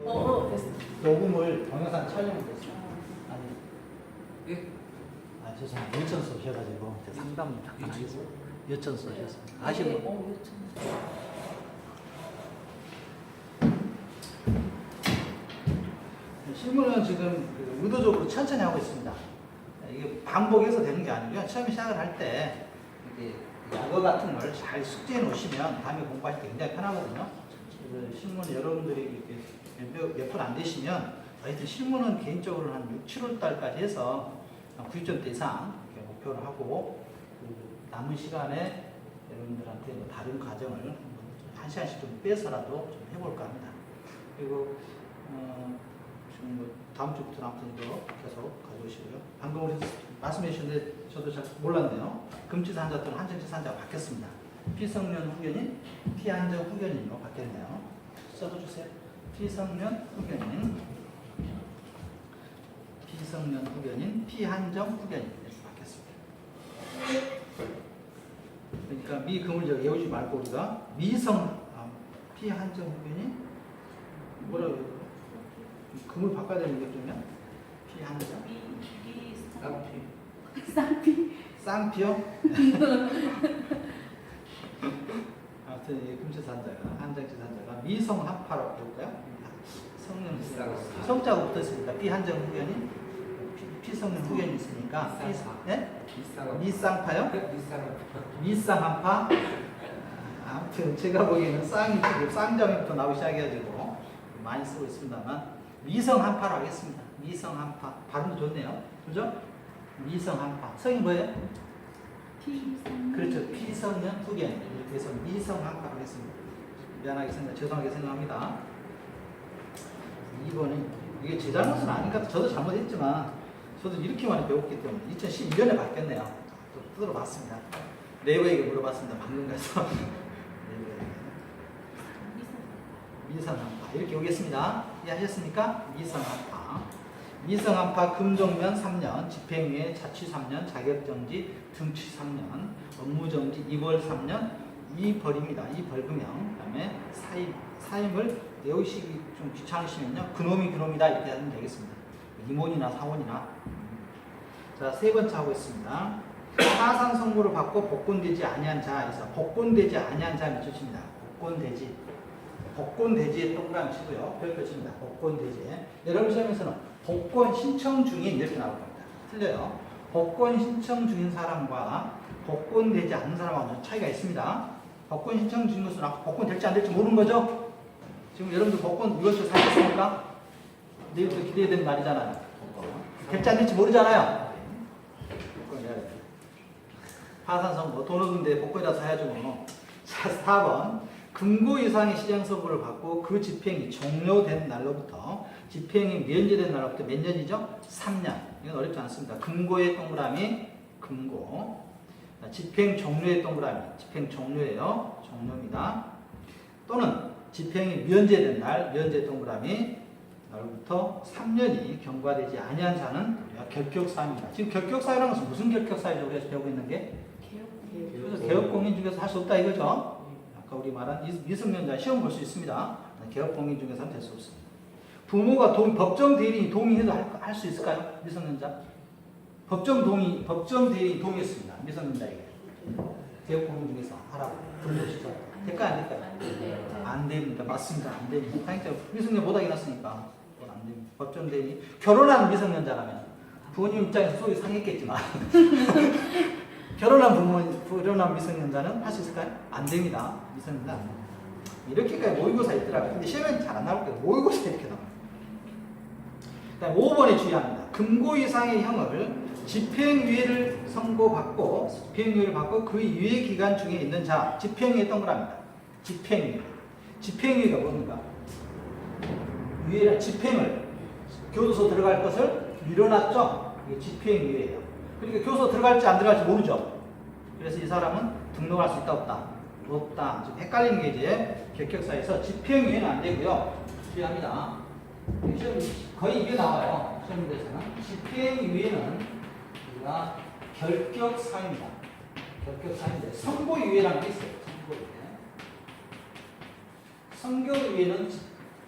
됐어. 녹음을 동영상 촬영됐어요. 아니, 예? 아 죄송합니다. 여천수 오셔가지고 상담 잠깐 하겠습니다. 여천수 오셨습니다. 아시는 분? 실무는 지금 의도적으로 천천히 하고 있습니다. 이게 반복해서 되는 게 아니고요. 처음에 시작을 할 때 이거 같은 걸 잘 숙지해 놓으시면 다음에 공부하실 때 굉장히 편하거든요. 그래서 실무는 여러분들이 몇 분 안 되시면 하여튼 실무는 개인적으로 한 6, 7월 달까지 해서 90점대 이상 이렇게 목표를 하고 남은 시간에 여러분들한테 뭐 다른 과정을 한 시간씩 좀 빼서라도 좀 해볼까 합니다. 그리고 지금 뭐 다음 주부터 아무튼 이거 계속 가져오시고요. 방금 우리 말씀해 주셨는데 저도 잘 몰랐네요. 금치사 한자 또는 한정치사 한자가 바뀌었습니다. 피성년 후견인, 피한정 후견인으로 바뀌었네요. 써주세요. 피성년 후견인, 피성년 후견인, 피한정 후견인 이렇게 바뀌었습니다. 그러니까 미금을 여기 외우지 말고 우리가 피한정 후견인 뭐라고 금을 바꿔야 되는 게 그러면 피한정 쌍피요? 아무튼 이 금치산자가 한정치산자가 미성한파라고 볼까요? 성령 성자가 붙었으니까 피한정 후견인 피성령 후견이 있으니까 미쌍파요? 미쌍한파? 아무튼 제가 보기에는 쌍정부터 나오기 시작해가지고 많이 쓰고 있습니다만 미성한파로 하겠습니다. 미성한파 발음도 좋네요. 그죠? 미성한파 성이 뭐예요? 그렇죠. 피성년 후견 이렇게 해서 미성한파로 하겠습니다. 미안하게 죄송하게 생각합니다. 2번은 이게 제 잘못은 아닌가 저도 잘못했지만 저도 이렇게 많이 배웠기 때문에 2012년에 바뀌었네요. 또 두드려 봤습니다. 네이버에게 물어봤습니다. 방금 가서 미성한파 이렇게 오겠습니다. 이해하셨습니까? 미성한파 미성한파 금종면 3년 집행유예 자취 3년 자격정지 등취 3년 업무정지 이벌 3년 이벌입니다. 이벌금형 그 다음에 사임을 외우시기 좀 귀찮으시면요 그놈이 그놈이다 이렇게 하면 되겠습니다. 이몬이나 사원이나 자, 세 번째 하고 있습니다. 하상 선고를 받고 복권되지 아니한 자에서 복권되지 아니한 자 밑줄칩니다. 복권되지에 동그라미 치고요. 별표 칩니다. 복권되지. 여러분 시험에서는 복권 신청 중인 이렇게 나올 겁니다. 틀려요. 복권 신청 중인 사람과 복권되지 않는 사람하고는 차이가 있습니다. 복권 신청 중인 것은 복권 될지 안 될지 모르는 거죠? 지금 여러분들 복권 이번 주 사셨습니까? 내일부터 기대되는 날이잖아요. 될지 안 될지 모르잖아요. 하산 선고 돈 없는데 복권이라도 사야죠 뭐. 자, 4번. 금고 이상의 시정 선고를 받고 그 집행이 종료된 날로부터 집행이 면제된 날로부터 몇 년이죠? 3년. 이건 어렵지 않습니다. 금고의 동그라미 금고. 집행 종료의 동그라미 집행 종료예요. 종료입니다. 또는 집행이 면제된 날 면제 동그라미 날로부터 3년이 경과되지 아니한 자는 우리가 결격사유입니다. 지금 결격사유라는 것은 무슨 결격사유죠? 우리가 배우고 있는 게? 개업공인 중에서 할 수 없다 이거죠? 아까 우리 말한 미성년자 시험 볼 수 있습니다. 개업공인 중에서는 될 수 없습니다. 부모가 법정 대리인이 동의해도 할 수 있을까요? 미성년자? 법정 대리인이 동의했습니다. 미성년자에게. 개업공인 중에서 하라고 불러주시죠. 될까요? 안 될까요? 안 됩니다. 맞습니다. 안 됩니다. 당연히 미성년 못하게 났으니까 그건 안 됩니다. 법정 대리인 결혼한 미성년자라면 부모님 입장에서 속이 상했겠지만 결혼한 미성년자는 할 수 있을까요? 안 됩니다. 미성년자 안 됩니다. 이렇게까지 모의고사 있더라고요. 근데 시험에는 잘 안 나올 거예요. 모의고사 이렇게 나와요. 그다음 5번에 주의합니다. 금고 이상의 형을 집행유예를 선고받고 집행유예를 받고 그 유예 기간 중에 있는 자 집행유예 동그라미입니다. 집행유예가 뭡니까? 유예는 집행을 교도소 들어갈 것을 미뤄놨죠. 이게 집행유예예요. 그러니까 교도소 들어갈지 안 들어갈지 모르죠. 그래서 이 사람은 등록할 수 있다 없다? 없다. 지금 헷갈리는 게 이제 결격사에서 집행유예는 안 되고요. 주의합니다. 시험 거의 이게 나와요. 시험에서는 집행유예는 우리가 결격사유입니다. 결격사유인데 선고유예라는 게 있어요. 선고유예. 선고유예는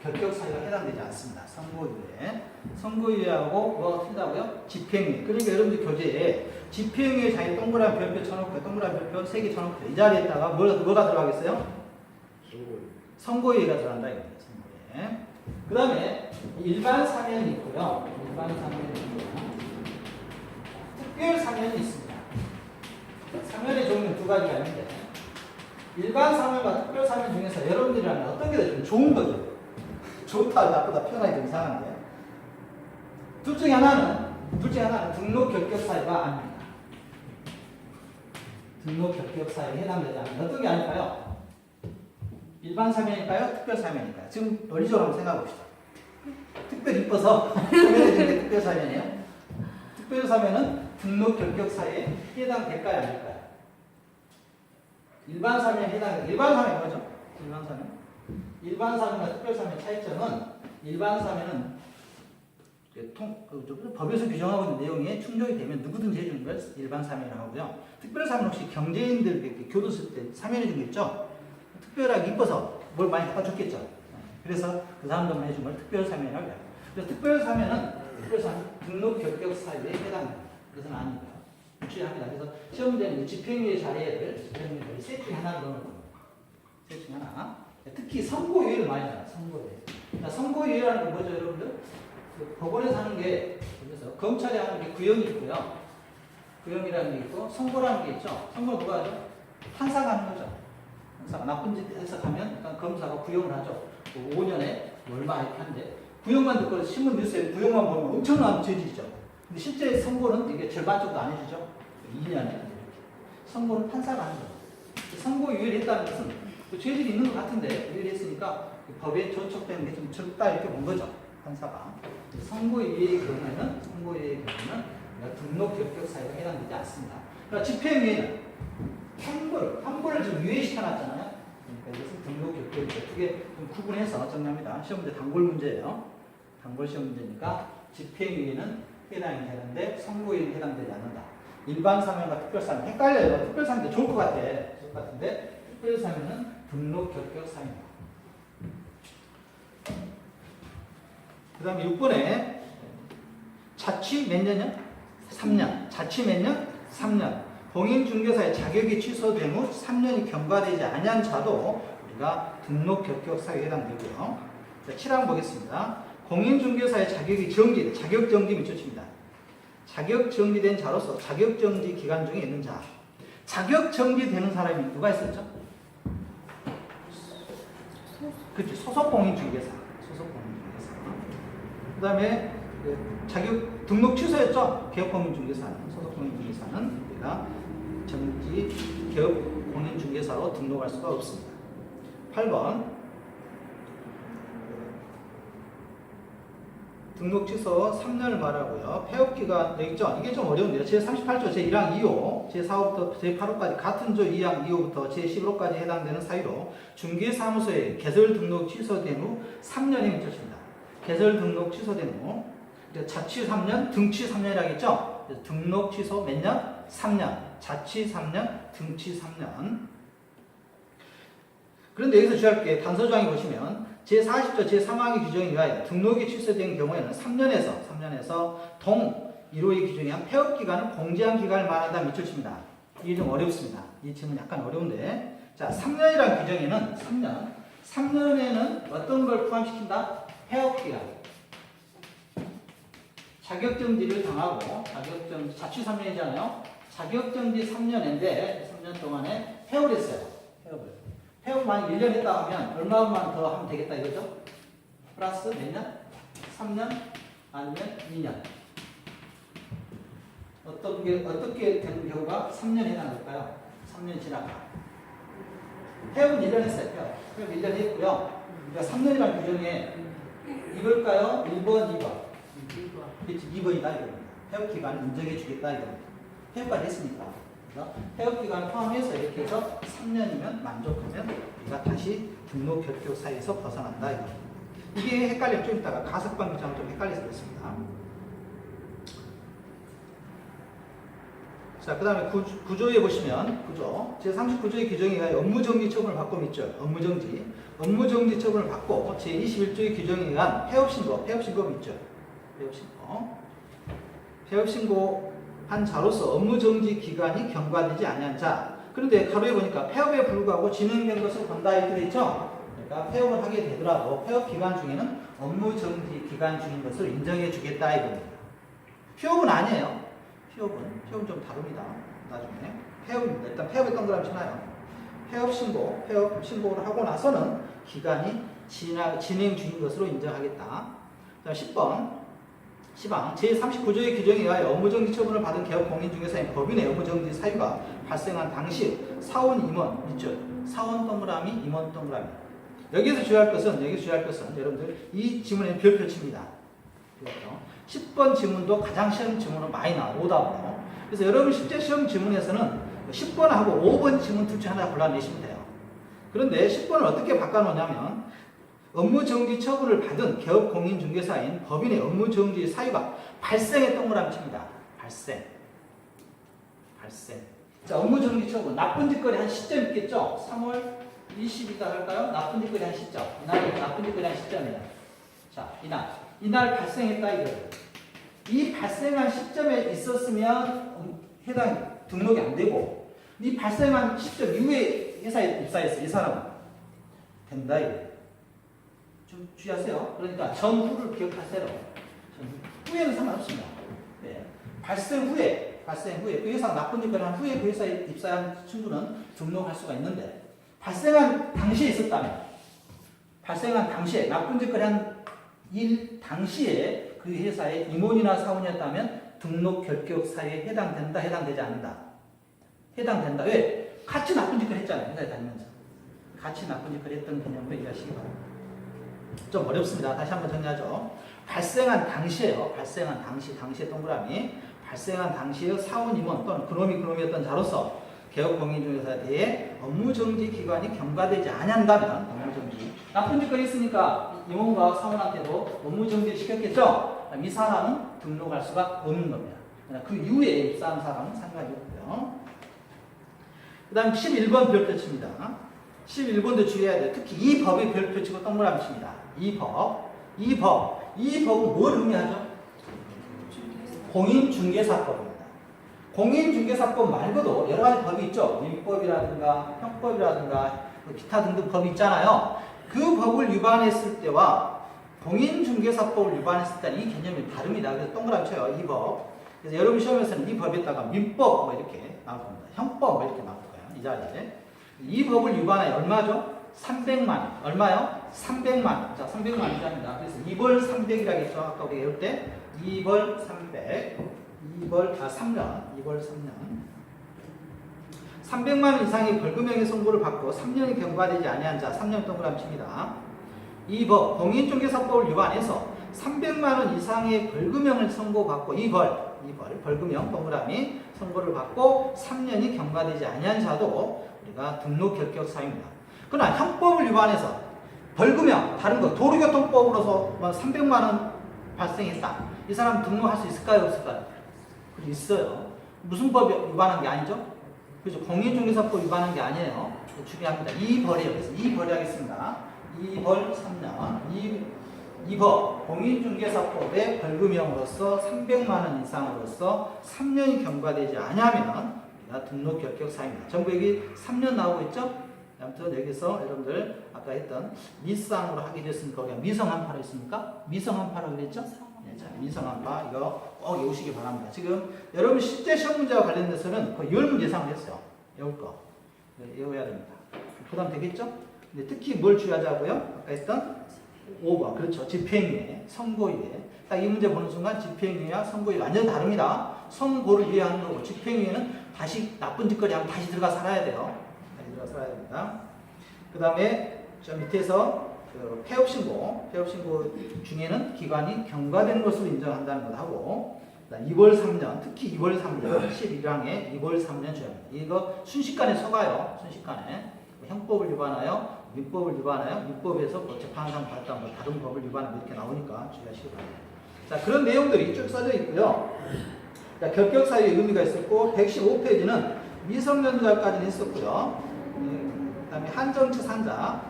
결격 사유가 해당되지 않습니다. 선고유예. 선고유예하고 뭐가 틀리다고요? 집행유예. 그러니까 여러분들 교재에 집행유예 자기 동그란 별표 쳐놓고 동그란 별표 3개 쳐놓고 이 자리에다가 뭐가 들어가겠어요? 선고유예가 들어간다 이겁니다. 선고유예. 그 다음에 일반 사면이 있고요. 일반 사면이 있고요. 특별 사면이 있습니다. 사면의 종류는 두 가지가 있는데 일반 사면과 특별 사면 중에서 여러분들이라면 어떤 게 더 좀 좋은 거죠? 좋다, 나쁘다 표현하기 좀 이상한데 둘 중에 하나는 등록 결격 사유가 아닙니다. 등록 결격 사유에 해당되지 않는 어떤 게 아닐까요? 일반 사면일까요? 특별 사면일까요? 지금 논리적으로 한번 생각해 봅시다. 특별 이뻐서 사면해 주는 게 특별 사면이에요. 특별 사면은 등록 결격 사유에 해당될까요? 아닐까요? 일반 사면에 해당돼요. 일반 사면이 뭐죠? 일반 사면. 일반 사면과 특별 사면의 차이점은 일반 사면은 법에서 규정하고 있는 내용에 충족이 되면 누구든지 해주는 걸 일반 사면이라고 하고요. 특별 사면 혹시 경제인들 교도 쓸 때 사면해 준 거 있죠? 특별하게 이뻐서 뭘 많이 갖다 줬겠죠. 그래서 그 사람들만 해준 걸 특별 사면이라고 해요. 그래서 특별 사면은 등록 결격 사유에 해당합니다. 그것은 아닙니다. 유추합니다. 그래서 시험 문제는 집행유예 자리에를 셋 중에 하나를 넣을 겁니다. 셋 중에 하나. 특히 선고유예를 많이 나와요. 선고유예. 선고유예라는 게 뭐죠, 여러분들? 그 법원에서 하는 게, 그래서 검찰이 하는 게 구형이 있고요. 구형이라는 게 있고, 선고라는 게 있죠. 선고는 누가 하죠? 판사가 하는 거죠. 판사가 나쁜 짓 해서 가면 일단 검사가 구형을 하죠. 5년에 얼마 이렇게 하는데, 구형만 듣고 신문 뉴스에 구형만 보면 엄청난 죄질이죠. 근데 실제 선고는 이게 절반 정도 안 해주죠. 2년에. 선고는 판사가 하는 거죠. 선고유예를 했다는 것은 죄질이 있는 것 같은데 유예를 했으니까 법에 저촉되는 게 좀 적다 이렇게 본 거죠. 판사가. 선고유예의 경우에는 등록 결격 사유가 해당되지 않습니다. 그러니까 집행유예는 판고를 지금 유예시켜놨잖아요. 그러니까 이것은 등록 결격이죠. 두개 좀 구분해서 정리합니다. 시험 문제 단골 문제예요. 단골 시험 문제니까 집행유예는 해당이 되는데 선고유예는 해당되지 않는다. 일반 사면과 특별 사면 헷갈려요. 특별 사면도 좋을 것 같은데 특별 사면은 등록 결격 사유입니다. 그 다음에 6번에 자취 몇 년이요? 3년. 자취 몇 년? 3년. 공인중개사의 자격이 취소된 후 3년이 경과되지 아니한 자도 우리가 등록 결격 사유에 해당되고요. 자, 7항 보겠습니다. 공인중개사의 자격이 정지, 자격정지 밑줄칩니다. 자격정지된 자로서 자격정지 기간 중에 있는 자. 자격정지되는 사람이 누가 있었죠? 그렇죠. 소속공인중개사. 그 다음에 등록 취소했죠? 개업공인중개사는. 소속공인중개사는 우리가 정지 개업공인중개사로 등록할 수가 없습니다. 8번 등록 취소 3년을 말하고요. 폐업기간 여기 있죠? 이게 좀 어려운데요. 제38조 제1항 2호, 제4호부터 제8호까지 같은 조 2항 2호부터 제11호까지 해당되는 사유로 중개사무소에 개설 등록 취소된 후 3년이 미쳐집니다. 개설 등록 취소된 후 자취 3년, 등취 3년이라겠죠? 등록 취소 몇 년? 3년. 자취 3년, 등취 3년. 그런데 여기서 주의할 게 단서조항에 보시면 제40조 제3항의 규정에 의하여 등록이 취소된 경우에는 3년에서 동 1호의 규정에 한 폐업기간은 공제한 기간을 말한다 밑줄칩니다. 이게 좀 어렵습니다. 이 질문 약간 어려운데 자 3년이라는 규정에는 3년에는 어떤 걸 포함시킨다? 폐업기간 자격정지를 당하고 자취 3년이잖아요. 자격정지 3년인데 3년 동안에 폐업을 했어요. 폐업 만약 1년 했다 하면 얼마만 더 하면 되겠다 이거죠? 플러스 몇 년? 3년? 아니면 2년? 어떻게 되는 경우가 3년에 해당될까요? 3년 지나가. 폐업은 1년 했어요. 폐업 1년 했고요. 그러니까 3년이라는 규정에 이걸까요? 1번, 2번. 2번이다 이겁니다. 폐업 기간을 인정해 주겠다 이겁니다. 폐업까지 했으니까. 폐업 기간을 포함해서 이렇게 해서 3년이면 만족하면 우리가 다시 등록 결격 사유에서 벗어난다 이겁니다. 이게 헷갈리면 좀 이따가 가석방 규정은 좀 헷갈려서 그렇습니다. 자, 그 다음에 구조에 보시면, 구조. 제39조의 규정에 의하여 업무정지 처분을 받고 있죠. 업무정지. 업무정지 처분을 받고, 제21조의 규정에 의한 폐업신고, 폐업신고가 있죠. 폐업신고. 폐업신고한 자로서 업무정지 기간이 경과되지 아니한 자. 그런데 가로에 보니까 폐업에 불구하고 진행된 것을 본다 이렇게 돼 있죠. 그러니까 폐업을 하게 되더라도 폐업 기간 중에는 업무정지 기간 중인 것을 인정해 주겠다 이겁니다. 폐업은 아니에요. 폐업은 좀 다릅니다. 나중에 폐업입니다. 일단 폐업에 동그라미 치나요. 폐업 신고를 하고 나서는 기간이 진행 중인 것으로 인정하겠다. 자, 10번 제39조의 규정에 의하여 업무정지 처분을 받은 개업 공인중개사인 법인의 업무정지 사유가 발생한 당시 사원 임원 있죠. 사원 동그라미 임원 동그라미. 여기서 주의할 것은 여러분들 이 지문에 별표 칩니다. 그렇죠? 10번 지문도 가장 시험 지문으로 많이 나와요. 오답으로. 그래서 여러분 실제 시험 지문에서는 10번하고 5번 지문 둘 중 하나 골라내시면 돼요. 그런데 10번을 어떻게 바꿔놓냐면 업무정지 처분을 받은 개업공인중개사인 법인의 업무정지 사유가 발생에 동그라미 칩니다. 발생. 자, 업무정지 처분. 나쁜 짓거리 한 시점 있겠죠? 3월 20일이다 할까요? 나쁜 짓거리 한 시점. 이날이 나쁜 짓거리 한 시점이에요. 자, 이날 발생했다 이거예요. 이 발생한 시점에 있었으면 해당 등록이 안 되고 이 발생한 시점 이후에 회사에 입사했어. 이 사람은 된다 이거예요. 좀 주의하세요. 그러니까 전후를 기억하세요. 후에는 상관없습니다. 네. 발생 후에 그 회사가 나쁜 짓을 한 후에 그 회사에 입사한 친구는 등록할 수가 있는데 발생한 당시에 있었다면 발생한 당시에 나쁜 짓을 한 일 당시에 그 회사의 임원이나 사원이었다면 등록 결격 사유에 해당된다, 해당되지 않는다. 해당된다. 왜? 같이 나쁜 짓을 했잖아요. 회사에 다니면서. 같이 나쁜 짓을 했던 개념으로 이해하시기 바랍니다. 좀 어렵습니다. 다시 한번 정리하죠. 발생한 당시에요. 발생한 당시에 동그라미. 발생한 당시의 사원 임원 또는 그놈이었던 자로서 개업공인중개사에 대해 업무정지 기간이 경과되지 않는다면 업무정지. 나쁜 짓거리 있으니까 임원과 사원한테도 업무정지 시켰겠죠? 이 사람은 등록할 수가 없는 겁니다. 그 이후에 입사한 사람은 상관이 없고요. 그 다음 11번 별표 칩니다. 11번도 주의해야 돼요. 특히 이 법의 별표 치고 동그라미 칩니다. 이 법은 뭘 의미하죠? 공인중개사법입니다. 공인중개사법 말고도 여러 가지 법이 있죠. 민법이라든가 형법이라든가 기타 등등 법이 있잖아요. 그 법을 위반했을 때와 공인중개사법을 위반했을 때는 이 개념이 다릅니다. 그래서 동그라미 쳐요. 이 법. 그래서 여러분 시험에서는 이 법에다가 민법 뭐 이렇게 나올 겁니다. 형법 뭐 이렇게 나올 거예요. 이 자리에. 이 법을 위반해 얼마죠? 300만 원. 얼마요? 300만 원. 자, 300만 원입니다. 그래서 2벌 300이라고 했죠. 아까 우리가 배울 때 2벌 300. 3년. 300만 원 이상의 벌금형의 선고를 받고 3년이 경과되지 아니한 자 3년 동그라미 칩니다. 이 법 공인중개사법을 위반해서 300만 원 이상의 벌금형을 선고받고 이 벌금형 동그라미 선고를 받고 3년이 경과되지 아니한 자도 우리가 등록 결격 사유입니다. 그러나 형법을 위반해서 벌금형 다른 거 도로교통법으로서 300만 원 발생했다. 이 사람 등록할 수 있을까요? 없을까요? 있어요. 무슨 법 위반한 게 아니죠? 그죠? 공인중개사법 위반한 게 아니에요. 중요합니다. 이 벌이에요. 그래서 이 벌이 하겠습니다. 이 벌 3년. 이 법 공인중개사법의 벌금형으로서 300만 원 이상으로서 3년이 경과되지 않으면 우리가 등록 결격 사유입니다. 전부 여기 3년 나오고 있죠? 아무튼 여기서 여러분들 아까 했던 미쌍으로 하게 됐으니까 우리가 미성한파로 했습니까? 미성한파라고 그랬죠? 네, 자, 미성한파 이거 꼭 외우시기 바랍니다. 지금 여러분 실제 시험 문제와 관련돼서는 거의 10문제 이상을 했어요. 외울 거. 외워야 됩니다. 부담 되겠죠? 근데 특히 뭘 주의하자고요? 아까 했던 5번. 그렇죠. 집행유예, 선고유예. 딱 이 문제 보는 순간 집행유예와 선고유예 완전 다릅니다. 선고를 유예하는 거고 집행유예는 다시 나쁜 짓거리 하면 다시 들어가 살아야 돼요. 다시 들어가 살아야 됩니다. 그 다음에 저 밑에서 그 폐업신고 중에는 기간이 경과된 것으로 인정한다는 것 하고 2월 3년, 특히 2월 3년, 11항에 2월 3년 주합니다. 이거 순식간에 서가요. 순식간에. 형법을 위반하여, 민법을 위반하여, 민법에서 뭐 재판상 받았다, 뭐 다른 법을 위반하고 이렇게 나오니까 주의하시기 바랍니다. 자, 그런 내용들이 쭉 써져 있고요. 자, 결격 사유의 의미가 있었고 115페이지는 미성년자까지는 있었고요. 그다음에 한정치 산자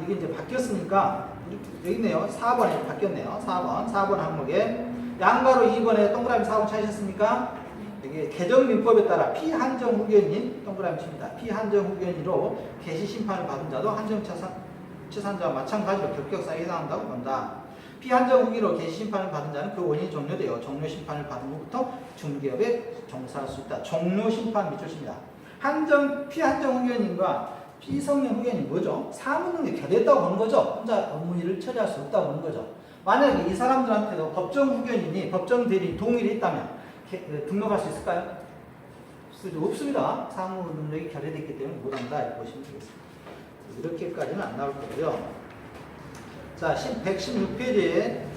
이게 이제 바뀌었으니까 여기 있네요. 4번에 바뀌었네요. 4번 항목에 양가로 2번에 동그라미 4번 찾으셨습니까? 여기 개정민법에 따라 피한정 후견인 동그라미 칩니다. 피한정 후견인으로 개시 심판을 받은 자도 한정치산자와 마찬가지로 결격사유에 해당한다고 본다. 피한정 후견으로 개시 심판을 받은 자는 그 원인이 종료되어 종료 심판을 받은 후부터 중개업에 종사할 수 있다. 종료 심판 밑줄입니다. 피한정 후견인과 피성년 후견이 뭐죠? 사무능력이 결여했다고 보는 거죠. 혼자 업무 일을 처리할 수 없다고 보는 거죠. 만약에 이 사람들한테도 법정 후견인이 법정 대리인 동일이 있다면 등록할 수 있을까요? 없습니다. 사무 능력이 결여됐기 때문에 못한다 이렇게 보시면 되겠습니다. 이렇게까지는 안 나올 거고요. 자, 116페이지에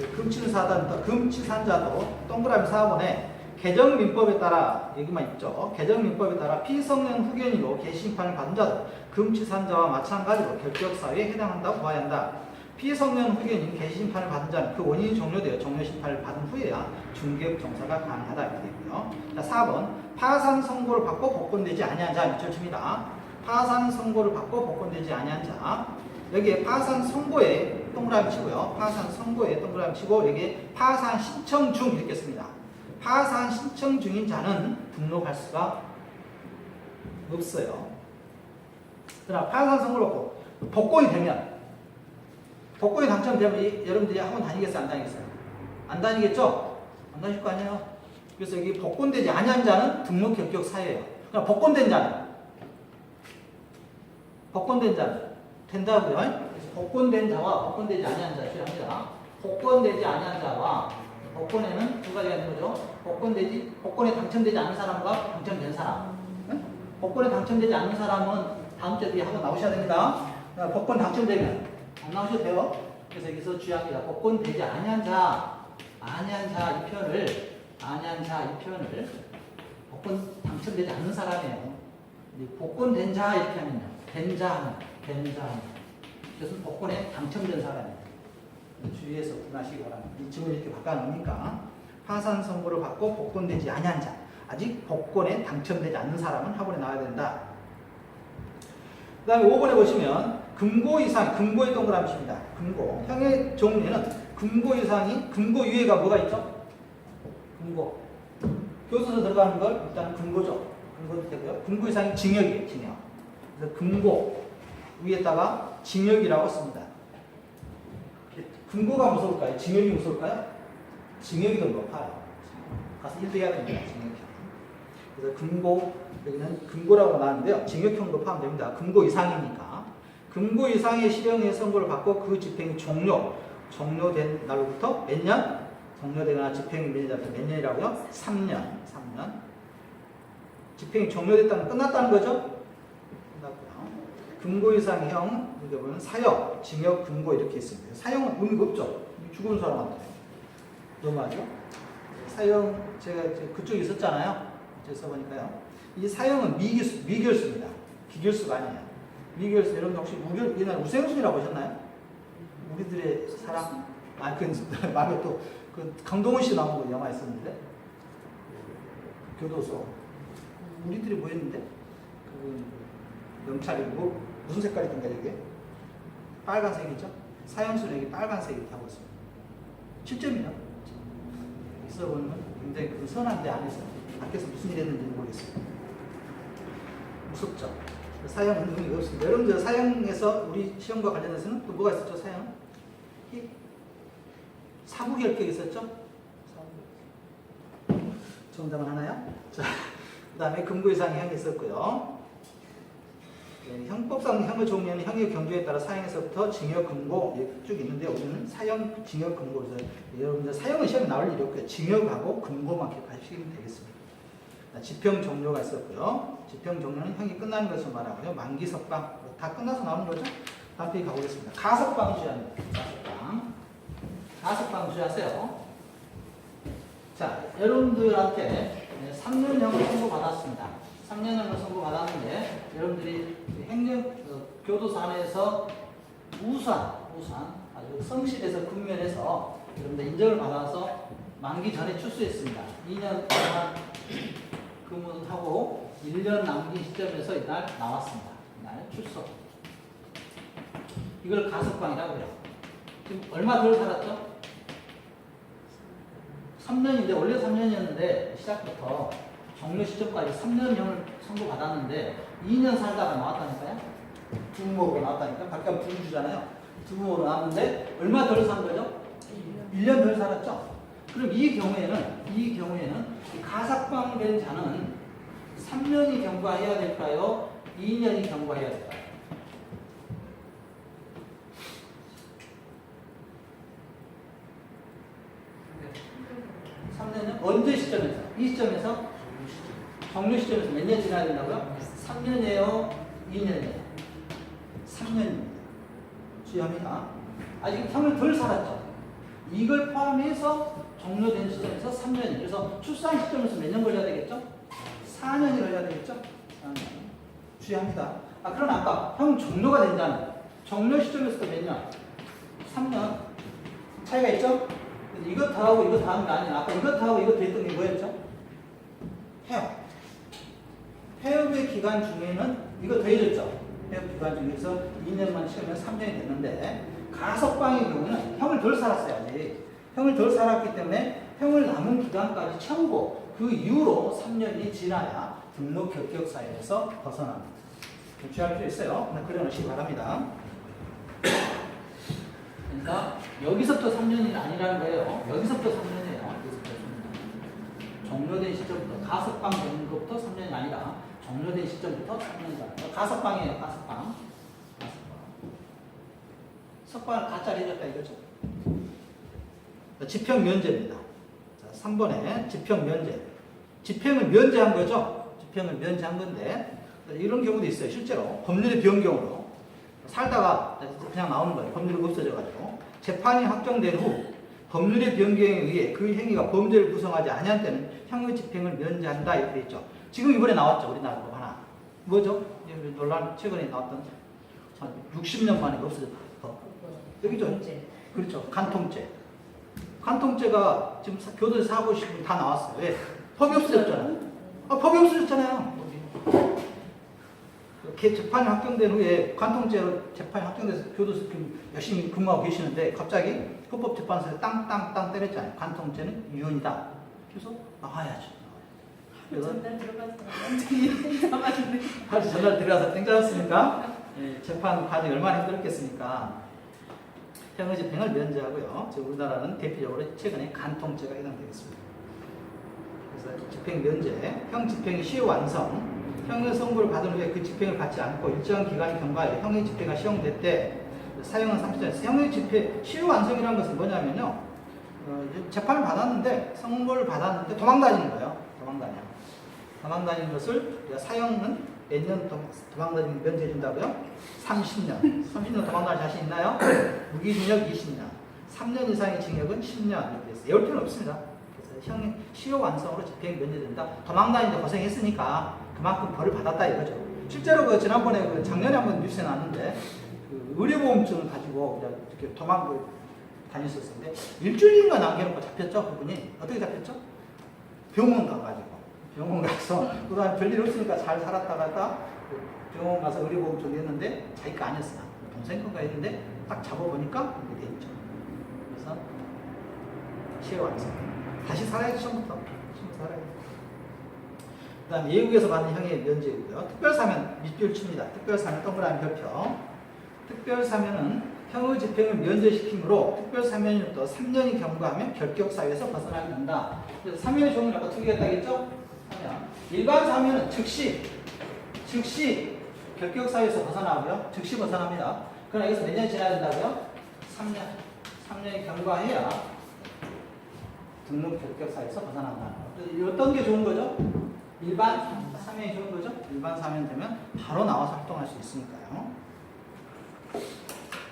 금치산자도 동그라미 4번에 개정민법에 따라 여기만 있죠. 개정민법에 따라 피성년 후견인으로 개시심판을 받은 자도 금치산자와 마찬가지로 결격사유에 해당한다고 봐야 한다. 피성년 후견인 개시심판을 받은 자는 그 원인이 종료되어 종료심판을 받은 후에야 중개업 종사가 가능하다 이렇게 되고요. 자, 4번 파산 선고를 받고 복권되지 아니한 자 밑줄 칩니다. 파산 선고를 받고 복권되지 아니한 자 여기에 파산 선고에 동그라미 치고요. 파산 선고에 동그라미 치고 여기에 파산 신청 중 이렇게 씁니다. 파산 신청 중인 자는 등록할 수가 없어요. 그러나 파산 선고를 받고 복권이 되면 복권이 당첨되면 여러분들이 학원 다니겠어요? 안 다니겠어요? 안 다니겠죠? 안 다니실 거 아니에요? 그래서 여기 복권되지 아니한 자는 등록 결격 사유예요. 그러나 복권된 자는 된다고요. 그래서 복권된 자와 복권되지 아니한 자 필요합니다. 복권되지 아니한 자와 복권에는 두 가지가 있는 거죠. 복권에 당첨되지 않은 사람과 당첨된 사람. 복권에 당첨되지 않는 사람은 다음 주에 뒤에 학원 나오셔야 됩니다. 복권 당첨되면 안 나오셔도 돼요. 그래서 여기서 주의합니다. 복권되지 아니한 자 이 표현을 복권 당첨되지 않는 사람이에요. 복권된 자 이렇게 하면요. 된 자. 이것은 복권에 당첨된 사람이에요. 주의해서 구분하시기 바랍니다. 이 지문 이렇게 바꿔놓으니까 파산 선고를 받고 복권되지 아니한 자, 아직 복권에 당첨되지 않는 사람은 학원에 나와야 된다. 그 다음에 5번에 보시면 금고 이상, 금고의 동그라미 칩니다. 금고. 형의 종류는 금고 이상이, 금고 위에가 뭐가 있죠? 금고. 교수서 들어가는 걸 일단 금고죠. 금고도 되고요. 금고 이상이 징역이에요, 징역. 그래서 금고 위에다가 징역이라고 씁니다. 금고가 무서울까요? 징역이 무서울까요? 징역이 더 높아요. 가서 1도 해야 됩니다. 징역형. 그래서 금고, 여기는 금고라고 나왔는데요. 징역형도 포함됩니다. 금고 이상이니까. 금고 이상의 실형의 선고를 받고 그 집행이 종료된 날로부터 몇 년? 종료되거나 집행이 몇 년이라고요? 3년. 집행이 종료됐다는 끝났다는 거죠? 끝났고요. 금고 이상의 형, 여기 보면 사형, 징역, 금고 이렇게 있습니다. 사형은 의미가 없죠. 죽은 사람한테. 너무하죠? 사형, 제가 그쪽에 있었잖아요. 제가 써보니까요. 이 사형은 미결수입니다. 기결수가 아니에요. 미결수, 여러분 혹시 옛날 우생순이라고 보셨나요? 우리들의 사랑? 말고 또, 강동원 씨 나온 거 영화 있었는데. 교도소. 우리들이 뭐였는데? 경찰이 무슨 색깔이던가 이게? 빨간색이죠? 사형수는 여기 빨간색이 이렇게 하고 있습니다. 7점이요. 있어보면 굉장히 선한 데 안에서 밖에서 무슨 일이 했는지 모르겠어요. 무섭죠? 사형은 의미가 없습니다. 여러분들 사형에서 우리 시험과 관련해서는 또 뭐가 있었죠? 사형? 사부결격 있었죠? 정답은 하나요? 자, 그 다음에 금고 이상의 형이 있었고요. 네, 형법상 형의 종류는 형의 경주에 따라 사형에서부터 징역, 금고 쭉 있는데 우리는 사형, 징역, 금고. 그래서 여러분들 사형은 시험에 나올 일이 없고요. 징역하고 금고만 기억하시면 되겠습니다. 집행 종료가 있었고요. 집행 종료는 형이 끝나는 것을 말하고요. 만기 석방 다 끝나서 나오는 거죠. 다음 페이지 가보겠습니다. 가석방 주의합니다. 가석방 주의하세요. 자, 여러분들한테 3년형을 선고받았습니다. 3년형을 선고받았는데 여러분들이 교도소 안에서 우수한 아주 성실해서 근면해서 여러분들 인정을 받아서 만기 전에 출소했습니다. 2년 동안 근무하고 1년 남긴 시점에서 이날 나왔습니다. 이날 출소. 이걸 가석방이라고 해요. 지금 얼마 덜 살았죠? 3년인데 원래 3년이었는데 시작부터 종료 시점까지 3년형을 선고받았는데 2년 살다가 나왔다니까요. 부모로 나왔다니까. 각각 부주잖아요. 부모로 나왔는데 얼마 덜 산 거죠? 1년 덜 살았죠? 그럼 이 경우에는 이 가석방된 자는 3년이 경과해야 될까요? 2년이 경과해야 될까요? 3년은 언제 시점에서? 이 시점에서? 종료 시점에서 몇 년 지나야 된다고요? 3년이에요? 2년이에요? 3년입니다. 주의합니다. 아직 형을 덜 살았죠? 이걸 포함해서 종료된 시점에서 3년이에요. 그래서 출산 시점에서 몇 년 걸려야 되겠죠? 4년이 걸려야 되겠죠? 4년. 주의합니다. 그럼 아까 형 종료가 된다는 종료 시점에서도 몇 년? 3년. 차이가 있죠? 이거 더하고 이거 더하는 게 아니라 아까 이거 더하고 이거 더했던 게 뭐였죠? 해협. 해협의 기간 중에는 이거 더해졌죠? 해협 기간 중에서 2년만 치우면 3년이 됐는데 가석방의 경우는 형을 덜 살았어야지. 형을 덜 살았기 때문에 형을 남은 기간까지 채우고 그 이후로 3년이 지나야 등록 결격사유에서 벗어납니다. 주의할 필요 있어요. 그려놓으시기 바랍니다. 그러니까 여기서부터 3년이 아니라는 거예요. 여기서부터 3년이에요. 여기서부터 3년. 종료된 시점부터 가석방 되는 것부터 3년이 아니라 종료된 시점부터 3년이다. 가석방이에요. 가석방. 석방을 가짜로 해줬다 이거죠. 집행 면제입니다. 자, 3번에 집행 면제. 집행을 면제한 거죠. 집행을 면제한 건데 이런 경우도 있어요. 실제로 법률의 변경으로 살다가 그냥 나오는 거예요. 법률이 없어져가지고 재판이 확정된 후 법률의 변경에 의해 그 행위가 범죄를 구성하지 아니한 때는 형의 집행을 면제한다 이렇게 있죠. 지금 이번에 나왔죠. 우리나라도 하나. 뭐죠? 논란 최근에 나왔던 한 60년 만에 없어졌다. 여기죠. 그렇죠. 간통죄. 간통죄가 지금 교도소 사고시면 다 나왔어요. 왜? 법이 없어졌잖아요. 법이 없어졌잖아요. 재판이 확정된 후에 간통죄로 재판이 확정돼서 교도소 열심히 근무하고 계시는데 갑자기 헌법재판소에서 땅땅땅 때렸잖아요. 간통죄는 유언이다. 그래서 나와야죠. 그래서 전날 들어가서 어떻게 잡았는데 다시 전날 들어가서 땡잡았습니까? 예, 재판 과정이 얼마나 힘들었겠습니까? 형의 집행을 면제하고요. 지금 우리나라는 대표적으로 최근에 간통죄가 해당되겠습니다. 그래서 집행 면제, 형 집행이 시효완성, 형의 선고를 받은 후에 그 집행을 받지 않고 일정한 기간이 경과해 형의 집행가 시용됐대 사형은 30년. 형의 집행 시효완성이라는 것은 뭐냐면요. 재판을 받았는데 선고를 받았는데 도망다니는 거예요. 도망다니는 것을 사형은 몇 년 도망다니면 면제해준다고요? 30년. 30년 도망다닐 자신 있나요? 무기징역 20년. 3년 이상의 징역은 10년 이렇게 했어요. 외울 필요는 없습니다. 그래서 형이 시효 완성으로 집행 면제된다. 도망다니는데 고생했으니까 그만큼 벌을 받았다 이거죠. 실제로 지난번에 작년에 한번 뉴스에 나왔는데 의료보험증을 가지고 이렇게 다녔었는데 일주일인가 남겨놓고 잡혔죠. 그분이 어떻게 잡혔죠? 병원 가서 그동안 별일 없으니까 잘 살았다가 병원 가서 의료보험증 냈는데 자기가 아니었어. 동생 건가 했는데 딱 잡아보니까 이렇게 돼 있죠. 그래서 시효 완성. 다시 살아야지 처음부터. 살아야지. 그 다음에 예국에서 받는 형의 면제이고요. 특별사면 밑줄 칩니다. 특별사면 동그라미 별표. 특별사면은 형의 집행을 면제시키므로 특별사면으로부터 3년이 경과하면 결격사유에서 벗어나게 된다. 그래서 사면의 종류는 아까 두 개가 있다겠죠? 일반 사면은 즉시 결격사유에서 벗어나고요. 즉시 벗어납니다. 그러나 여기서 몇 년 지나야 된다고요? 3년이 경과해야 등록 결격사유에서 벗어난다. 어떤 게 좋은 거죠? 일반 사면이 좋은 거죠? 일반 사면 되면 바로 나와서 활동할 수 있으니까요.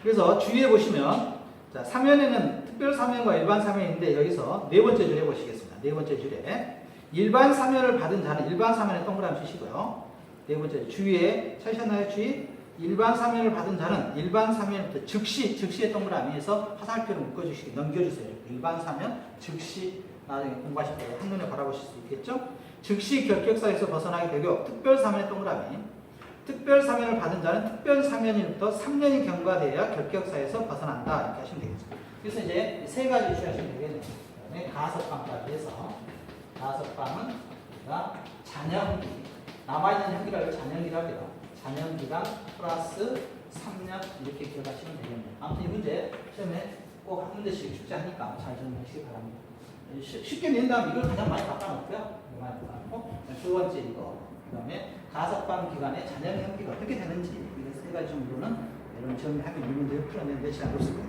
그래서 주의해 보시면 자, 사면에는 특별 사면과 일반 사면인데 여기서 네 번째 줄에 보시겠습니다. 네 번째 줄에 일반 사면을 받은 자는 일반 사면에 동그라미 치시고요. 네 번째 주의에 찾으셨나요? 주의. 일반 사면을 받은 자는 일반 사면부터 즉시의 동그라미에서 화살표를 묶어주시고 넘겨주세요. 일반 사면 즉시 나중에 공부하실 때 한눈에 바라보실 수 있겠죠? 즉시 결격사에서 벗어나게 되고 특별사면의 동그라미. 특별사면을 받은 자는 특별사면일부터 3년이 경과되어야 결격사에서 벗어난다. 이렇게 하시면 되겠죠. 그래서 이제 세 가지 이슈 하시면 되겠네요. 그다음에 가석방까지 해서 가석방은 우리가 잔여기 남아있는 형기를 잔여기라고 해요. 잔여기간 플러스 3년 이렇게 기억하시면 되겠네요. 아무튼 이 문제 시험에 꼭 한 문제씩 출제하니까 잘 정리하시기 바랍니다. 쉽게 낸 다음 이걸 가장 많이 바꿔놓고요. 많이 바꿔놓고 두 번째 이거 그 다음에 가석방 기간에 잔여 형기가 어떻게 되는지 이 세 가지 정도는 여러분 정리하면 이 문제를 풀어내는데 시간이 없습니다.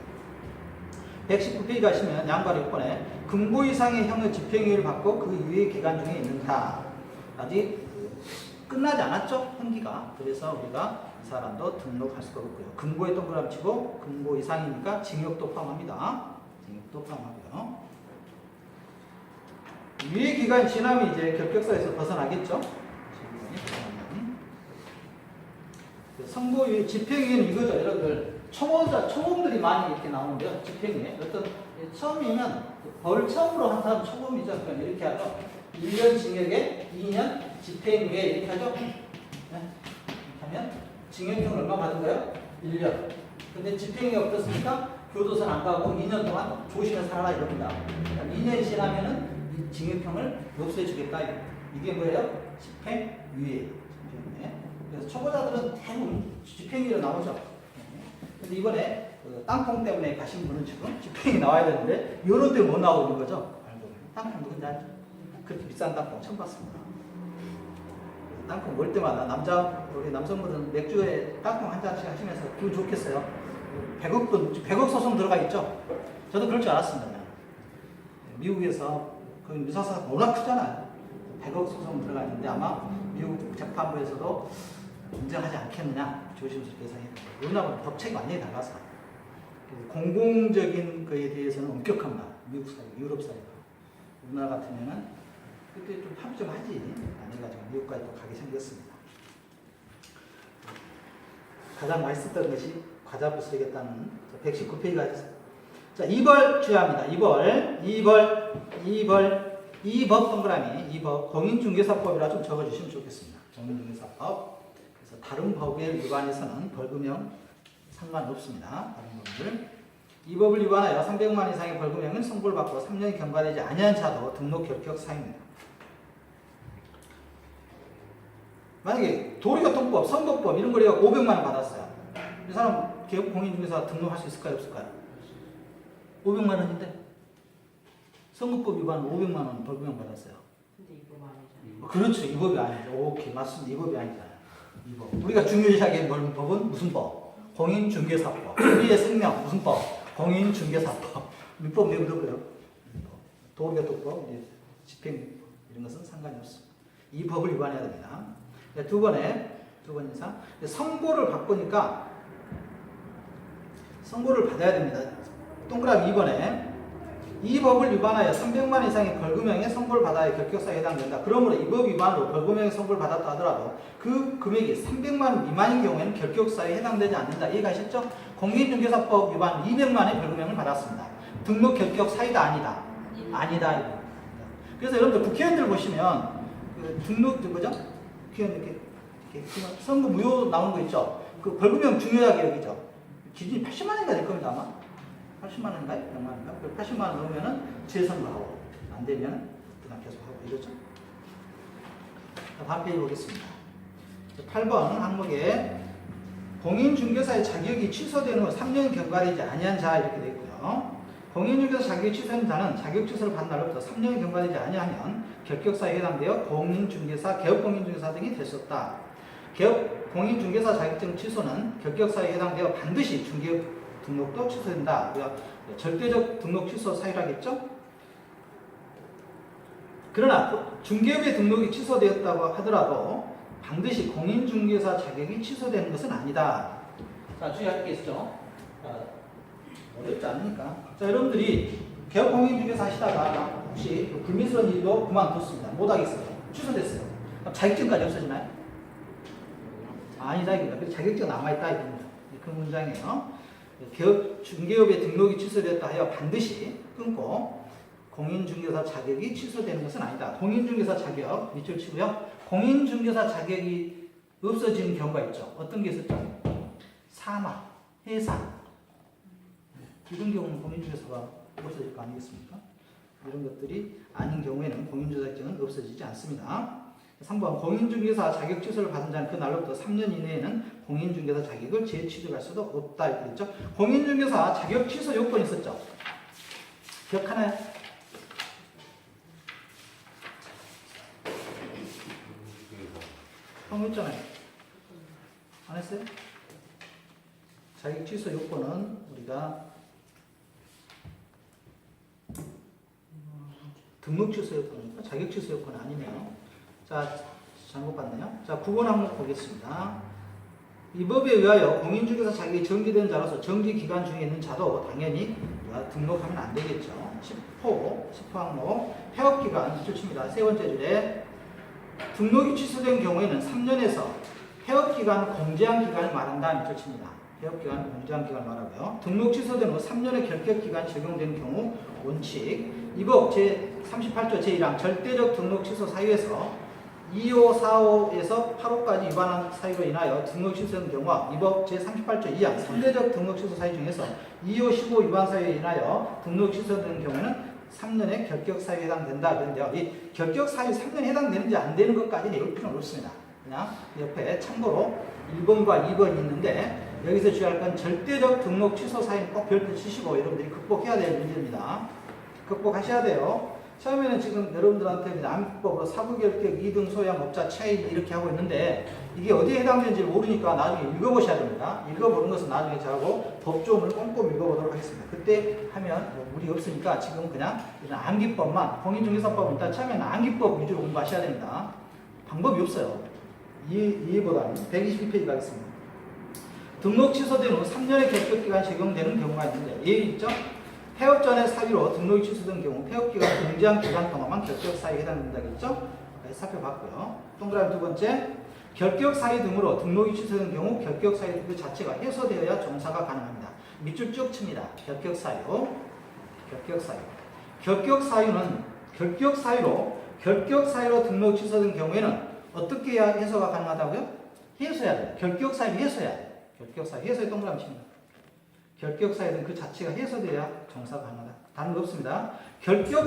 119페이지 가시면 양과 6번에 금고 이상의 형의 집행유예를 받고 그 이후의 기간 중에 있는가 아직 끝나지 않았죠? 형기가. 그래서 우리가 이 사람도 등록할 수가 없고요. 금고에 동그라미 치고 금고 이상이니까 징역도 포함합니다. 징역도 포함하고요. 유예 기간이 지나면 이제 결격사에서 벗어나겠죠? 선고유예, 집행유예는 이거죠. 여러분들 초범들이 많이 이렇게 나오는데요. 집행유예. 어떤 처음이면 벌 처음으로 한 사람 초범이죠. 그럼 이렇게 하죠. 1년 징역에 2년 집행유예 이렇게 하죠. 네. 이렇게 하면 징역형을 얼마 받은 거예요? 1년. 근데 집행유예 어떻습니까? 교도소는 안 가고 2년 동안 조심해서 살아라 이럽니다. 2년이 지나면은 이 징역형을 없애주겠다. 이게 뭐예요? 집행유예. 그래서 초보자들은 대부분 집행유예로 나오죠. 근데 이번에 그 땅콩 때문에 가신 분은 지금 집행이 나와야 되는데 요런 때 못 나오고 있는 거죠. 땅콩 누군지 알죠? 그렇게 비싼 땅콩 처음 봤습니다. 땅콩 먹을 때마다 우리 남성분들은 맥주에 땅콩 한 잔씩 하시면서 기분 좋겠어요. 100억 소송 들어가 있죠. 저도 그럴 줄 알았습니다. 미국에서 그 유사사가 워낙 크잖아요. 100억 소송 들어가 있는데 아마 미국 재판부에서도 인정하지 않겠느냐 조심스럽게 생각합니다. 우리나라는 법칙이 완전히 달라서 공공적인 거에 대해서는 엄격합니다. 미국 사회, 유럽 사회가. 우리나라 같으면은 그때 좀 합의 좀 하지 안 해가지고 미국까지 또 가게 생겼습니다. 가장 맛있었던 것이 과자 부스러기였다는 119페이지 가셨어요. 자, 2벌 주의합니다. 2벌 동그라미 2법 공인중개사법이라 좀 적어주시면 좋겠습니다. 공인중개사법. 그래서 다른 법에 위반해서는 벌금형 상관없습니다. 다른 법을. 이 법을 위반하여 300만 이상의 벌금형은 선고를 받고 3년이 경과되지 아니한 자도 등록 결격 사유입니다. 만약에 도로교통법, 선거법 이런 거리가 500만 원 받았어요. 이 사람 공인중개사 등록할 수 있을까요? 없을까요? 500만 원인데 선거법 위반 500만 원 벌금형 받았어요. 근데 이 법 아니잖아요. 그렇죠. 이 법이 아니죠. 오케이 맞습니다. 이 법이 아니잖아요. 이 법. 우리가 중요시하게 뭘 법은 무슨 법? 공인중개사법. 우리의 생명 무슨 법? 공인중개사법. 민법 내고 들어요. 도로교통법, 집행 이런 것은 상관이 없습니다. 이 법을 위반해야 됩니다. 두 번 이상 선고를 바꾸니까 선고를 받아야 됩니다. 동그라미 2번에 이 법을 위반하여 300만 이상의 벌금형의 선고를 받아야 결격사에 해당된다. 그러므로 이 법 위반으로 벌금형의 선고를 받았다 하더라도 그 금액이 300만 원 미만인 경우에는 결격사에 해당되지 않는다. 이해가셨죠? 공인중개사법 위반 200만의 벌금형을 받았습니다. 등록 결격 사유다 아니다. 아니다. 그래서 여러분들 국회의원들 보시면 그 등록 뭐죠? 국회의원 이렇게 선거 무효 나오는 거 있죠? 그 벌금형 중요하게 여기죠. 기준이 80만 원인가 될 겁니다 아마. 80만 원인가요? 100만 원인가? 80만 원 넣으면은 재선거하고 안 되면 그냥 계속하고 이러죠. 다음 페이지 보겠습니다. 8번 항목에 공인중개사의 자격이 취소된 후 3년 경과되지 아니한 자 이렇게 되어 있고요. 공인중개사 자격이 취소된 자는 자격 취소를 받은 날로부터 3년이 경과되지 아니하면 결격사에 해당되어 공인중개사, 개업공인중개사 등이 될 수 없다. 개업 공인중개사 자격증 취소는 결격사에 해당되어 반드시 중개업 등록도 취소된다. 절대적 등록 취소 사유라겠죠? 그러나 중개업의 등록이 취소되었다고 하더라도 반드시 공인중개사 자격이 취소되는 것은 아니다. 자, 주의할 게 있죠? 어렵지 않으니까. 자, 여러분들이 개업 공인중개사 하시다가 혹시 불미스러운 일도 그만뒀습니다. 못하겠어요. 취소됐어요. 그럼 자격증까지 없어지나요? 아니다 이겁니다. 그래서 자격증 남아있다 이겁니다. 그 문장이에요. 중개업의 등록이 취소되었다 하여 반드시 끊고 공인중개사 자격이 취소되는 것은 아니다. 공인중개사 자격 밑줄 치고요. 공인중개사 자격이 없어지는 경우가 있죠. 어떤 게 있었죠? 사망, 해산. 이런 경우는 공인중개사가 없어질 거 아니겠습니까? 이런 것들이 아닌 경우에는 공인중개사 자격은 없어지지 않습니다. 3번 공인중개사 자격 취소를 받은 자는 그 날로부터 3년 이내에는 공인중개사 자격을 재취득할 수도 없다 이렇게 됐죠. 공인중개사 자격 취소 요건이 있었죠. 기억하나요? 형 했잖아요. 안 했어요? 자격 취소 요건은 우리가 등록 취소 요건입니까? 자격 취소 요건 아니면 자 잘못 봤네요. 자 9번 항목 보겠습니다. 이 법에 의하여 공인중개사 자격이 정지된 자로서 정지 기간 중에 있는 자도 당연히 등록하면 안 되겠죠. 10호 항목 폐업 기간 밑줄 칩니다. 세 번째 줄에 등록이 취소된 경우에는 3년에서 폐업 기간 공제한 기간을 말한다 밑줄 칩니다. 폐업 기간 공제한 기간을 말하고요. 등록 취소된 후 3년의 결격 기간이 적용되는 경우 원칙 이 법 제38조 제1항 절대적 등록 취소 사유에서 2호, 4호에서 8호까지 위반한 사유로 인하여 등록 취소된 경우와 이 법 제38조 2항 상대적 등록 취소 사유 중에서 2호, 15 위반 사유에 인하여 등록 취소된 경우에는 3년의 결격 사유에 해당된다. 그런데요, 이 결격 사유 3년에 해당되는지 안 되는 것까지는 읽을 필요는 없습니다. 그냥 옆에 참고로 1번과 2번이 있는데 여기서 주의할 건 절대적 등록 취소 사유는 꼭 별표 치시고 여러분들이 극복해야 될 문제입니다. 극복하셔야 돼요. 처음에는 지금 여러분들한테 암기법으로 사부결격 2등 소양 업자 차이 이렇게 하고 있는데 이게 어디에 해당되는지 모르니까 나중에 읽어보셔야 됩니다. 읽어보는 것은 나중에 저하고 법조문을 꼼꼼히 읽어보도록 하겠습니다. 그때 하면 무리 없으니까 지금 그냥 이런 암기법만 공인중개사법은 일단 처음에는 암기법 위주로 공부하셔야 됩니다. 방법이 없어요. 이해보다는 122페이지 가겠습니다. 등록 취소된 후 3년의 결격기간 적용되는 경우가 있는데 예외 있죠? 폐업 전의 사유로 등록이 취소된 경우 폐업기간 공제한 기간 동안만 결격 사유에 해당된다겠죠? 살펴봤고요. 동그라미 두 번째, 결격 사유 등으로 등록이 취소된 경우 결격 사유 그 자체가 해소되어야 종사가 가능합니다. 밑줄 쭉 칩니다. 결격 사유, 결격 사유는 결격 사유로 등록 취소된 경우에는 어떻게 해야 해소가 가능하다고요? 해소해야 돼요. 결격 사유 해소해야 돼요. 결격 사유 해소에 동그라미 칩니다. 결격 사유는 그 자체가 해소돼야 정사가 가능하다. 다른 거 없습니다. 결격의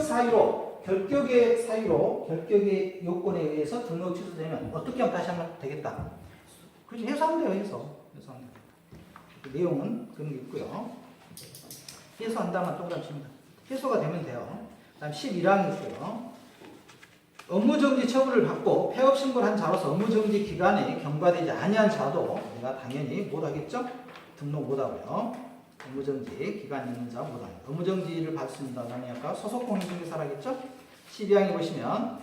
결격의 요건에 의해서 등록 취소되면 어떻게 하면 다시 하면 되겠다. 그렇지, 해소하면 돼요, 해소하면 돼요. 내용은 그런 게 있고요. 해소한다만 동그라미 칩니다. 해소가 되면 돼요. 다음 11항이 있고요. 업무정지 처분을 받고 폐업 신고를 한 자로서 업무정지 기간에 경과되지 아니한 자도 내가 당연히 못하겠죠? 등록 못하고요. 업무정지 기간이 있는 자 못하고 업무정지를 받습니다. 나는 아까 소속공인중개사라겠죠? 12항에 보시면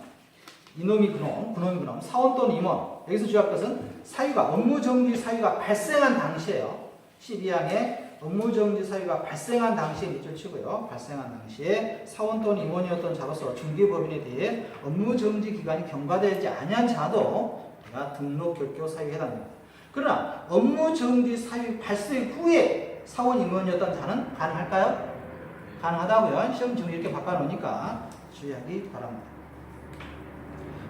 이놈이 그놈, 사원 또는 임원. 여기서 주의할 것은 사유가 업무정지 사유가 발생한 당시에요. 12항에 업무정지 사유가 발생한 당시에 밑줄 치고요. 발생한 당시에 사원 또는 임원이었던 자로서 중개법인에 대해 업무정지 기간이 경과되지 아니한 자도 내가 등록 결격 사유에 해당됩니다. 그러나 업무정지 사유 발생 후에 사원 임원이었던 자는 가능할까요? 가능하다고요. 시험 지금 이렇게 바꿔놓으니까 주의하기 바랍니다.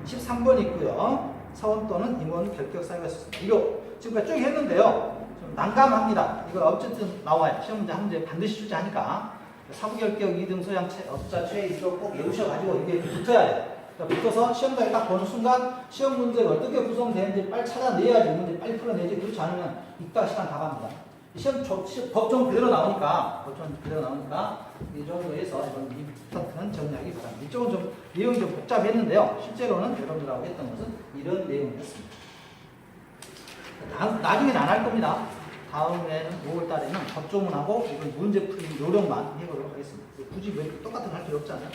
13번 있고요. 사원 또는 임원 결격 사유가 있습니다. 이거 지금까지 쭉 했는데요. 좀 난감합니다. 이거 어쨌든 나와요. 시험 문제 한 문제 반드시 출제하니까 사부결격 2등 소양 업자 최애 이거 꼭 외우셔가지고 이게 붙어야 돼요. 그러니까 붙어서 시험장에 딱 보는 순간 시험 문제가 어떻게 구성되는지 빨리 찾아내야지 문제 빨리 풀어내지. 그렇지 않으면 이따 시간 다 갑니다. 시험 법정 그대로 나오니까 이 정도에서 이 파트는 정리하기 바랍니다. 이쪽은 좀 내용이 좀 복잡했는데요. 실제로는 여러분들하고 했던 것은 이런 내용이었습니다. 나중에는 안 할 겁니다. 다음에는 5월달에는 법조문하고 이건 문제 풀이 요령만 해보도록 하겠습니다. 굳이 똑같은 거 할 필요 없잖아요.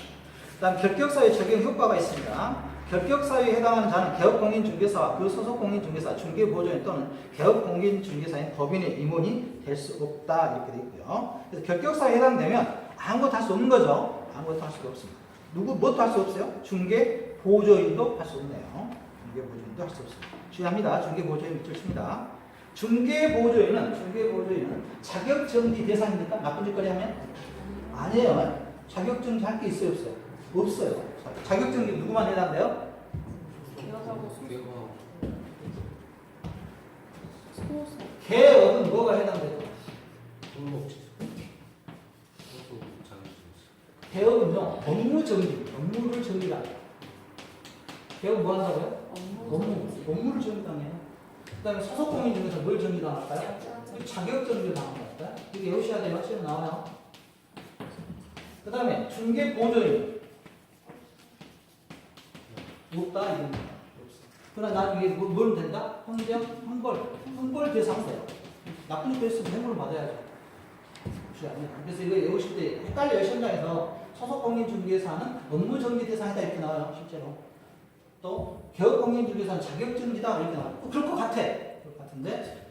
다음 결격사유 적용 효과가 있습니다. 결격사유에 해당하는 자는 개업공인중개사와 그 소속공인중개사, 중개보조인 또는 개업공인중개사인 법인의 임원이 될 수 없다 이렇게 되어 있고요. 그래서 결격사유에 해당되면 아무것도 할 수 없는 거죠. 아무것도 할 수가 없습니다. 뭣도 할 수 없어요? 중개보조인도 할 수 없네요. 중개보조인도 할 수 없습니다. 주의합니다. 중개보조인 밑줄 칩니다. 중개보조인은 자격정지 대상입니까? 나쁜 짓거리 하면? 아니에요. 자격증지 할 게 있어요, 없어요? 없어요. 자격증지 누구만 해당돼요? 개업하고 소속. 개업은 뭐가 해당돼요? 개업은요, 업무 정리, 업무를 정리다. 개업 뭐 한다고요? 업무를 정리당해요. 그 다음에 소속공인 중에서 뭘 정리당할까요? 자격 정리를 당합니다. 이게 외우셔야 돼요. 시험 나와요. 그 다음에 중개 보조인. 없다, 이겁니다. 없어. 그러나 나중에 뭘 된다? 행정, 형벌 대상 돼요. 나쁜 짓 했으면 형벌을 받아야죠. 그래서 이거 외우실 때 헷갈려요. 시험장에서 소속공인중개사는 업무정지 대상이다 이렇게 나와요. 실제로. 또 개업공인중개사는 자격정지다 이렇게 나와요. 그럴 것 같아. 그럴 것 같은데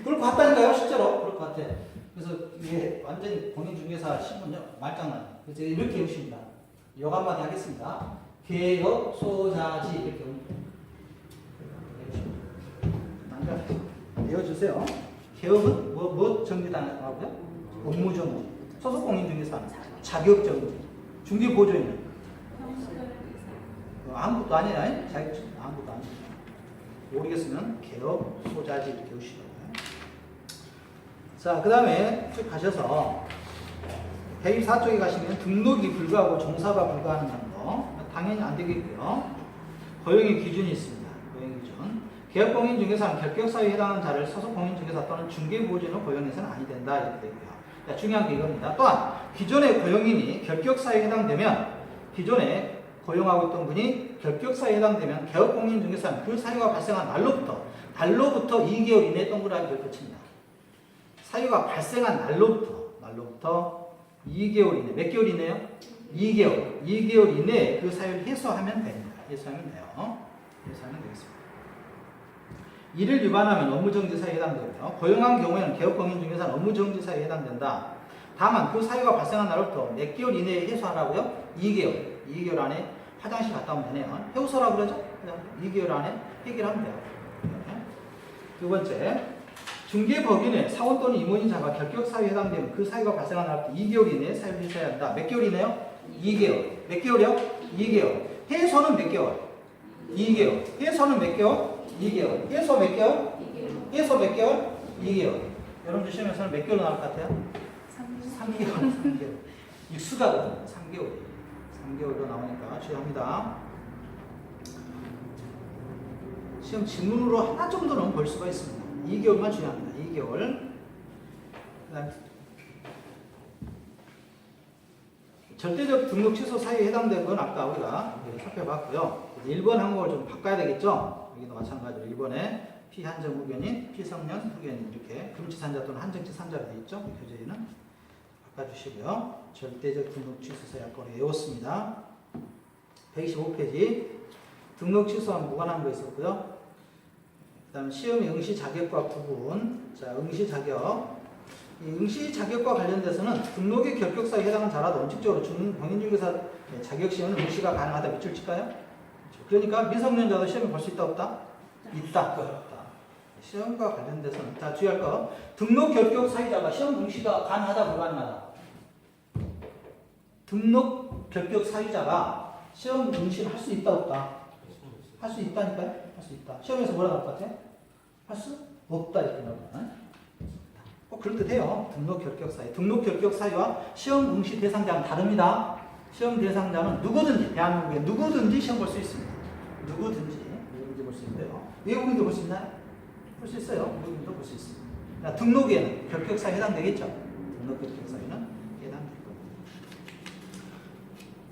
그럴 것 같다니까요. 실제로 그럴 것 같아. 그래서 이게 완전히 공인중개사 신문요 말장난. 그래서 이렇게 외우십니다. 요거 한마디 하겠습니다. 개업 소자지 이렇게 외워주세요. 개업은 뭐 정지당하고요? 업무정지. 소속공인중개사는 자격정지. 중개보조인은 아무것도 아니야. 자격증 아무것도 아니야. 모르겠으면 개업 소자지 이렇게 외우시라고요. 자, 그 다음에 쭉 가셔서 124쪽에 가시면 등록이 불가하고 종사가 불가하는 거 당연히 안 되겠고요. 고용의 기준이 있습니다. 고용 기준. 개업공인중개사는 결격사유에 해당하는 자를 소속공인중개사 또는 중개보조인으로 고용해서는 아니 된다 이렇게 되고요. 자, 중요한 게 이겁니다. 또한 기존의 고용인이 결격사유에 해당되면 기존에 고용하고 있던 분이 결격사유에 해당되면 개업공인중개사는 그 사유가 발생한 달로부터 2개월 이내에 동그라미 별표 칩니다. 사유가 발생한 날로부터 2개월 이내. 몇 개월 이내요? 2개월 이내에 그 사유를 해소하면 됩니다. 해소하면 돼요. 해소하면 되겠습니다. 이를 위반하면 업무정지사유에 해당되고요. 고용한 경우에는 개업공인중개사는 업무정지사유에 해당된다. 다만 그 사유가 발생한 날로부터 몇 개월 이내에 해소하라고요? 2개월 안에 화장실 갔다 오면 되네요. 해소라고 그러죠? 2개월 안에 해결하면 돼요. 두 번째, 중개법인의 사원 또는 임원인자가 결격사유에 해당되면 그 사유가 발생한 날부터 2개월 이내에 사유를 해소해야 한다. 몇 개월 이내요? 2개월. 몇 개월이요? 2개월. 해소는 몇 개월? 2개월. 해소는 몇 개월? 2개월. 해소 몇 개월? 2개월. 해소 몇 개월? 2개월. 여러분들 시험에서는 몇 개월로 나올 것 같아요? 3개월. 육수가 3개월로 나오니까 주의합니다. 시험 지문으로 하나 정도는 볼 수가 있습니다. 2개월만 주의합니다. 2개월. 그다음 절대적 등록 취소 사유에 해당된 건 아까 우리가 살펴봤고요. 1번 항목을 좀 바꿔야 되겠죠? 여기도 마찬가지로 1번에 피한정 후견인, 피성년 후견인 이렇게 금치산자 또는 한정치산자로 되어 있죠? 교재에는 바꿔주시고요. 절대적 등록 취소 사유 아까 외웠습니다. 125페이지 등록 취소와 무관한 거 있었고요. 그 다음 시험의 응시 자격과 구분. 자, 응시 자격. 이 응시 자격과 관련돼서는 등록의 결격사유에 해당하는 자라도 원칙적으로 공인중개사 자격시험은 응시가 가능하다. 밑줄 칠까요? 그러니까 미성년자도 시험에 볼 수 있다 없다? 있다. 시험과 관련돼서는 자, 주의할 거. 등록 결격 사유자가 시험 응시가 가능하다 불가능하다? 등록 결격 사유자가 시험 응시를 할 수 있다 없다? 할 수 있다니까요? 할 수 있다. 시험에서 뭐라 나올 것 같아요? 할 수 없다 이렇게 나올 것 같아요. 꼭 그럴듯해요. 등록 결격 사유. 등록 결격 사유와 시험 응시 대상자는 다릅니다. 시험 대상자는 누구든지 대한민국에 누구든지 시험 볼 수 있습니다. 누구든지 볼 수 있는데요. 외국인도 볼 수 있나요? 볼 수 있어요. 외국인도 볼 수 있습니다. 그러니까 등록에는 결격 사유에 해당되겠죠. 등록 결격 사유는 해당될 겁니다.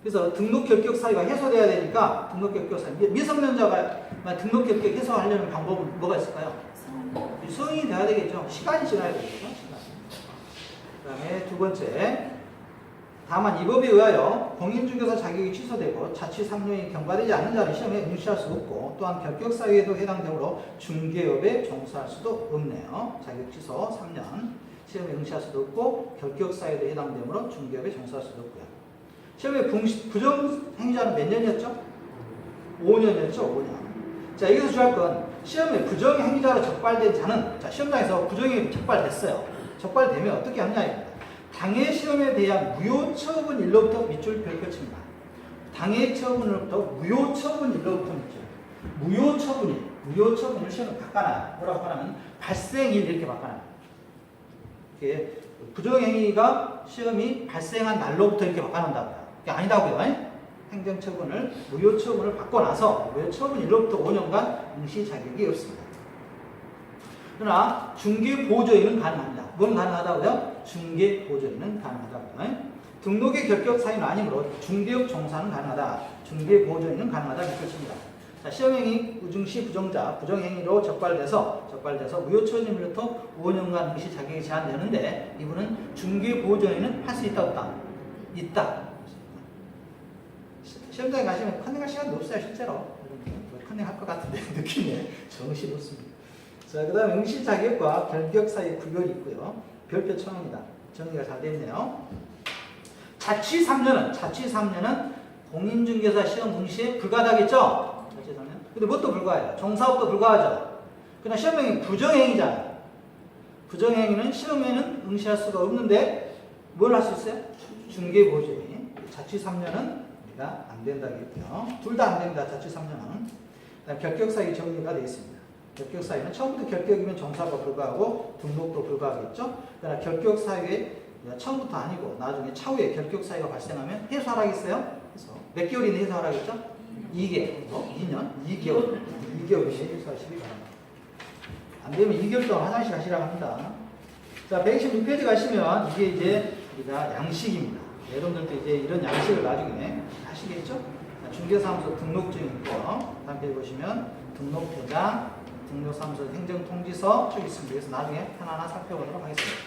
그래서 등록 결격 사유가 해소돼야 되니까 등록 결격 사유 미성년자가 등록 결격 해소하려는 방법은 뭐가 있을까요? 성인이 돼야 되겠죠. 시간이 지나야 되겠죠. 그 다음에 두 번째, 다만 이 법에 의하여 공인중개사 자격이 취소되고 자취 3년이 경과되지 않는 자는 시험에 응시할 수 없고 또한 결격 사유에도 해당되므로 중개업에 종사할 수도 없네요. 자격 취소 3년 시험에 응시할 수도 없고 결격 사유에도 해당되므로 중개업에 종사할 수도 없고요. 시험에 부정 행위자는 몇 년이었죠? 5년이었죠. 5년. 자, 여기서 주의할 건 시험에 부정 행위자로 적발된 자는 자, 시험장에서 부정행위 적발됐어요. 적발되면 어떻게 하느냐입니다. 당해 시험에 대한 무효 처분일로부터 밑줄 별표 칩니다. 당해 처분일로부터 무효 처분일로부터 밑줄. 무효 처분을 시험을 바꿔놔요. 뭐라고 바꿔놓으면 발생일 이렇게 바꿔놔요. 이게 부정행위가 시험이 발생한 날로부터 이렇게 바꿔놓는다고요. 그게 아니다고요. 행정처분을 무효 처분을 바꿔놔서 무효 처분일로부터 5년간 응시 자격이 없습니다. 그러나 중개 보조인은 가능합니다. 뭔 가능하다고요? 중개 보조인은 가능하다고요. 등록의 결격 사유는 아니므로 중개업 종사는 가능하다. 중개 보조인은 가능하다. 이렇게 칩니다. 자, 시험행위 우증시 부정자, 부정행위로 적발돼서 무효 처분일로부터 5년간 응시 자격이 제한되는데 이분은 중개 보조인은 할 수 있다 없다? 있다. 시험장에 가시면 컨닝할 시간도 없어요, 실제로. 컨닝할 것 같은데 느낌에 정신이 없습니다. 자, 그 다음에 응시 자격과 결격 사이에 구별이 있고요. 별표 청입니다. 정리가 잘 되어 있네요. 자취 3년은 공인중개사 시험 응시에 불가하다겠죠? 자취 3년. 근데 뭣도 불가해요? 종사업도 불가하죠? 그러나 시험행위 부정행위잖아요. 부정행위는 시험에는 응시할 수가 없는데 뭘 할 수 있어요? 중개보조인. 자취 3년은 우리가 안 된다겠고요. 둘 다 안 됩니다. 자취 3년은. 그다음 결격 사유 정리가 되어 있습니다. 결격 사유는 처음부터 결격이면 종사가 불가하고 등록도 불가하겠죠. 그러나 결격 사유에 처음부터 아니고 나중에 차후에 결격 사유가 발생하면 해소하라겠어요. 그래서 몇 개월이나 해소하라겠죠? 2개월, 2년, 2개월이나 해소하시기 바랍니다. 안 되면 2개월 동안 화장실 가시라고 합니다. 자, 126페이지 가시면 이게 이제 우리가 양식입니다. 여러분들도 이제 이런 양식을 나중에 하시겠죠? 중개사무소 등록증 있고요. 다음 페이지 보시면 등록대장, 등록사무소 행정통지서 쭉 있습니다. 그래서 나중에 하나하나 살펴보도록 하겠습니다.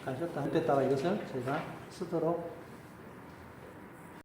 아까 하셨다. 그때다가 이것을 저희가 쓰도록